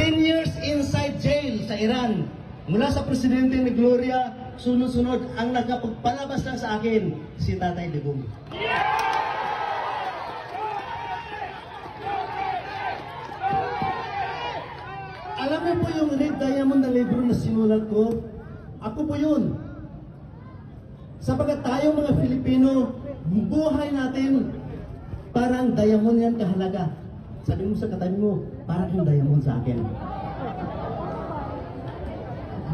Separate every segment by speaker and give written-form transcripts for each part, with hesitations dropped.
Speaker 1: 10 years inside jail sa Iran. Mula sa presidente ni Gloria, sunod-sunod ang nakapagpalabas lang sa akin, si Tatay Digong. Alam niyo po yung Red Diamond na libro na sinulat ko? Ako po yun. Sapagat tayo mga Filipino, buhay natin parang diamond yan kahalaga. Sabi mo sa katabi mo, parang yung diamond sa akin.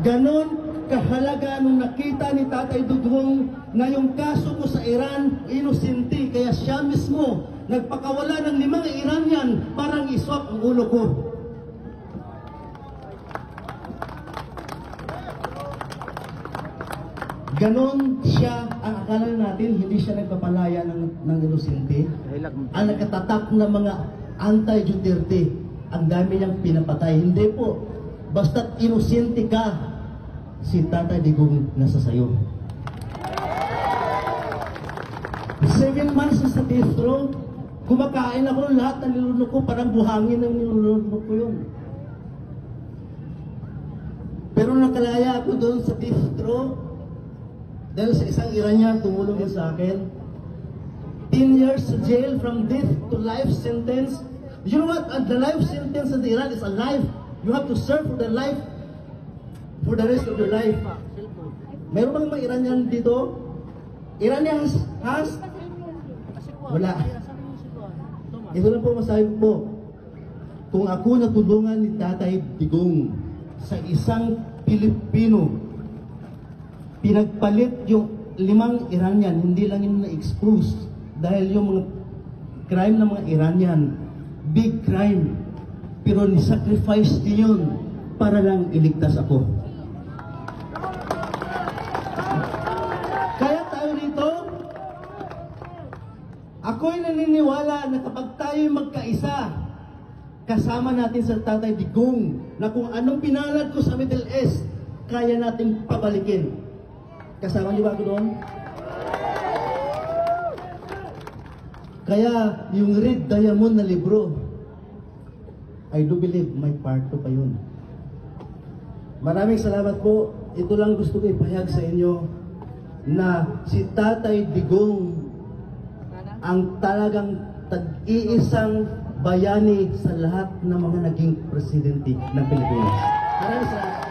Speaker 1: Ganon kahalaga nung nakita ni Tatay Digong na yung kaso ko sa Iran, inosente, kaya siya mismo nagpakawala ng 5 Iranian parang iswap ang ulo ko. Ganon siya, ang akala natin, hindi siya nagpapalaya ng inosente. Ang nakatatak na mga anti-Duterte, ang dami niyang pinapatay. Hindi po, basta't inosente ka, si Tatay Digong nasa sayo. 7 months sa death row, kumakain ako lahat ng nilunok ko, parang buhangin ng nilunok ko yun. Pero nakalaya ako doon sa death row, dahil sa isang Iranian tumulong yun sa akin. 10 years jail from death to life sentence. You know what? The life sentence in Iran is a life. You have to serve for the life for the rest of your life. Meron bang mga Iranian dito? Iranian has? Wala. Ito lang po masabi po. Kung ako natulungan ni Tatay Digong sa isang Pilipino, pinagpalit yung 5 Iranian, hindi lang yun na-expose dahil yung mga crime ng mga Iranian, big crime, pero ni-sacrifice din yun para lang iligtas ako. Kaya tayo rito, ako'y naniniwala na kapag tayo'y magkaisa, kasama natin sa Tatay Digong, na kung anong pinalad ko sa Middle East, kaya nating pabalikin. Kasama niyo ba ako doon? Kaya yung Red Diamond na libro, I do believe may part 2 pa yun. Maraming salamat po. Ito lang gusto ko ipahayag sa inyo na si Tatay Digong ang talagang tag-iisang bayani sa lahat ng mga naging presidente ng Pilipinas. Maraming salamat.